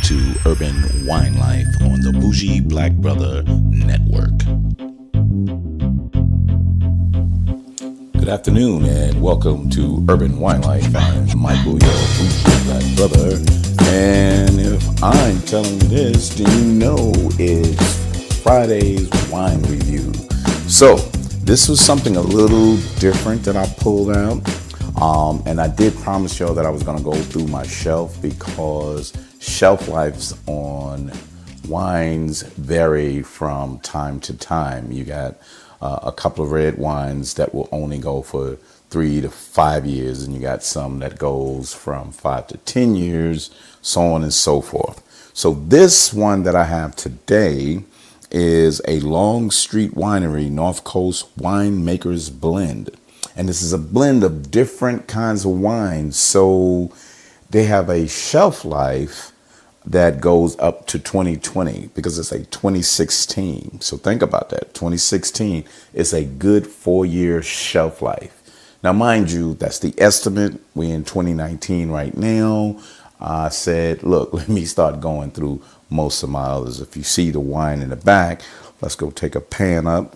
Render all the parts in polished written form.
to Urban Wine Life on the Bougie Black Brother Network. Good afternoon and welcome to Urban Wine Life. I'm Michael, your Bougie Black Brother. And if I'm telling you this, then you know it's Friday's wine review. So this was something a little different that I pulled out. And I did promise y'all that I was going to go through my shelf because shelf lives on wines vary from time to time. You got a couple of red wines that will only go for 3 to 5 years, and you got some that goes from 5 to 10 years, so on and so forth. So this one that I have today is a Long Street Winery North Coast Winemakers blend. And this is a blend of different kinds of wines. So they have a shelf life that goes up to 2020 because it's a 2016. So think about that. 2016 is a good 4-year shelf life. Now, mind you, that's the estimate. We're in 2019 right now. I said, look, let me start going through most of my others. If you see the wine in the back, let's go take a pan up.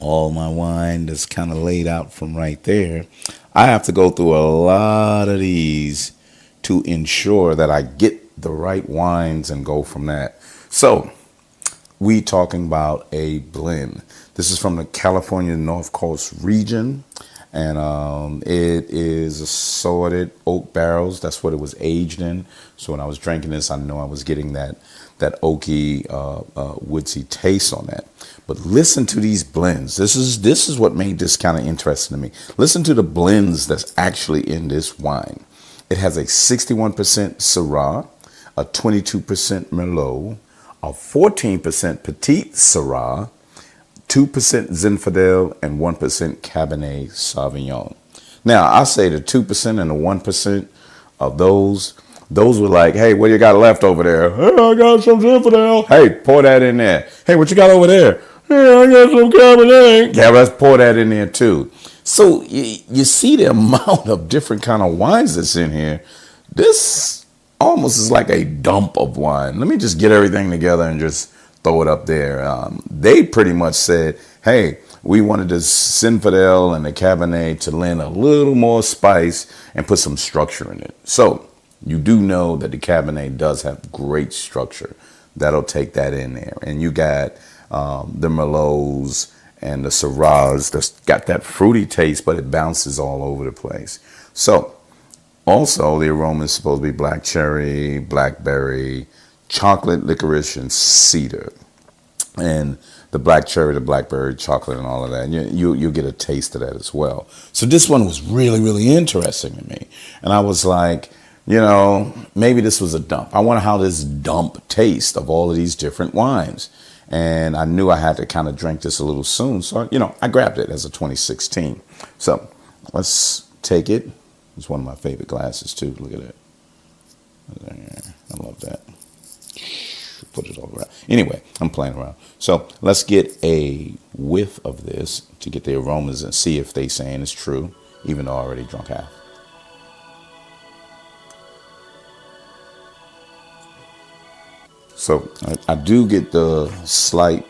All my wine that's kind of laid out from right there. I have to go through a lot of these to ensure that I get the right wines and go from that. So we talking about a blend. This is from the California North Coast region, and it is assorted oak barrels. That's what it was aged in. So when I was drinking this, I know I was getting that oaky, woodsy taste on that. But listen to these blends. This is what made this kind of interesting to me. Listen to the blends that's actually in this wine. It has a 61% Syrah, a 22% Merlot, a 14% Petite Sirah, 2% Zinfandel, and 1% Cabernet Sauvignon. Now, I say the 2% and the 1% of those were like, hey, what you got left over there? Hey, I got some Zinfandel. Hey, pour that in there. Hey, what you got over there? Hey, I got some Cabernet. Yeah, let's pour that in there too. So you see the amount of different kind of wines that's in here. This almost is like a dump of wine. Let me just get everything together and just throw it up there. They pretty much said, hey, we wanted the Zinfandel and the Cabernet to lend a little more spice and put some structure in it. So you do know that the Cabernet does have great structure. That'll take that in there. And you got the Merlots and the Syrahs that's got that fruity taste, but it bounces all over the place. So also the aroma is supposed to be black cherry, blackberry, chocolate, licorice, and cedar. And the black cherry, the blackberry, chocolate, and all of that. You'll get a taste of that as well. So this one was really, really interesting to me. And I was like, you know, maybe this was a dump. I wonder how this dump tastes of all of these different wines. And I knew I had to kind of drink this a little soon. So, I grabbed it as a 2016. So let's take it. It's one of my favorite glasses, too. Look at that. I love that. Put it all around. Anyway, I'm playing around. So let's get a whiff of this to get the aromas and see if they saying it's true, even though I already drunk half. So I do get the slight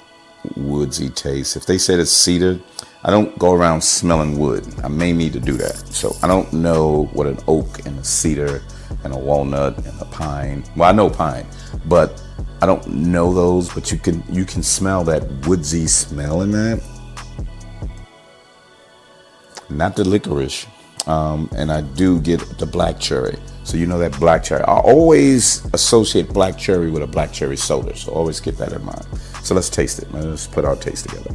woodsy taste. If they said it's cedar, I don't go around smelling wood. I may need to do that. So I don't know what an oak and a cedar and a walnut and a pine. Well, I know pine, but I don't know those. But you can smell that woodsy smell in that. Not the licorice. And I do get the black cherry. So you know that black cherry. I always associate black cherry with a black cherry soda. So always keep that in mind. So let's taste it. Let's put our taste together.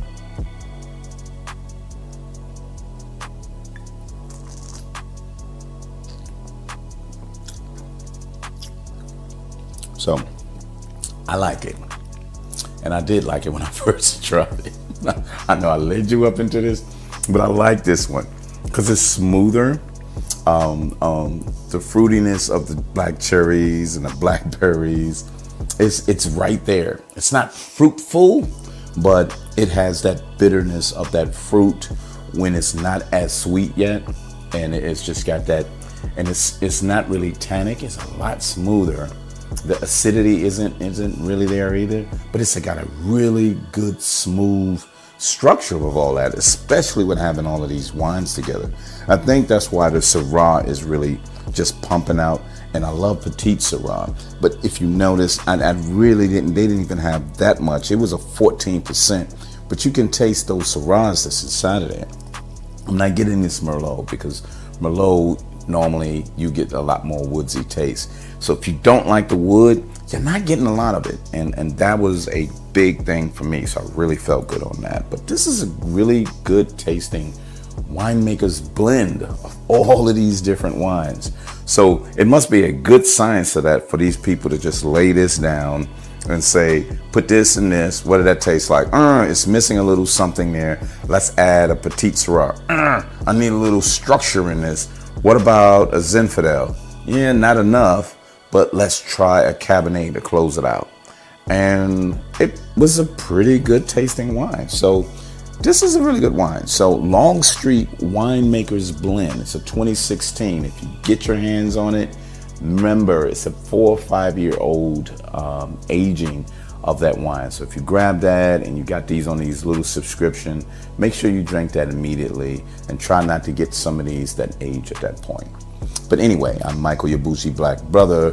So I like it. And I did like it when I first tried it. I know I led you up into this, but I like this one because it's smoother. The fruitiness of the black cherries and the blackberries, it's right there. It's not fruitful, but it has that bitterness of that fruit when it's not as sweet yet, and it's just got that and it's not really tannic. It's a lot smoother. The acidity isn't really there either, but it's got a really good smooth structure of all that, especially with having all of these wines together. I think that's why the Syrah is really just pumping out, and I love Petite Sirah. But if you notice, I really didn't, they didn't even have that much. It was a 14%, but you can taste those Syrahs that's inside of there. I'm not getting this Merlot because Merlot, normally you get a lot more woodsy taste. So if you don't like the wood, you're not getting a lot of it. And that was a big thing for me. So I really felt good on that. But this is a really good tasting Winemakers blend of all of these different wines. So it must be a good science to that for these people to just lay this down and say, put this and this. What did that taste like? It's missing a little something there. Let's add a Petite Sirah. I need a little structure in this. What about a Zinfandel? Yeah, not enough, but let's try a Cabernet to close it out. And it was a pretty good tasting wine. So this is a really good wine. So Longstreet Winemakers Blend. It's a 2016. If you get your hands on it, remember it's a 4 or 5 year old aging of that wine. So if you grab that and you got these on these little subscription, make sure you drink that immediately and try not to get some of these that age at that point. But anyway, I'm Michael, your bougie black brother.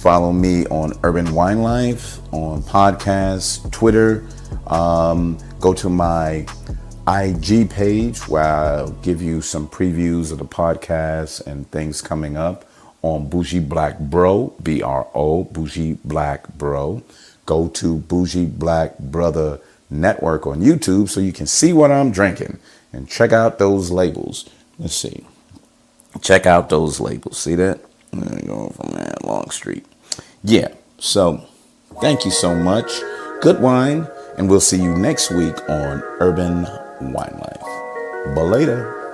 Follow me on Urban Wine Life, on podcasts, Twitter. Go to my IG page where I'll give you some previews of the podcast and things coming up on Bougie Black Bro, BRO, Bougie Black Bro. Go to Bougie Black Brother Network on YouTube so you can see what I'm drinking and check out those labels. Let's see. Check out those labels. See that? There we go from there, Longstreet. Yeah, so thank you so much. Good wine, and we'll see you next week on Urban Wine Life. Bye later.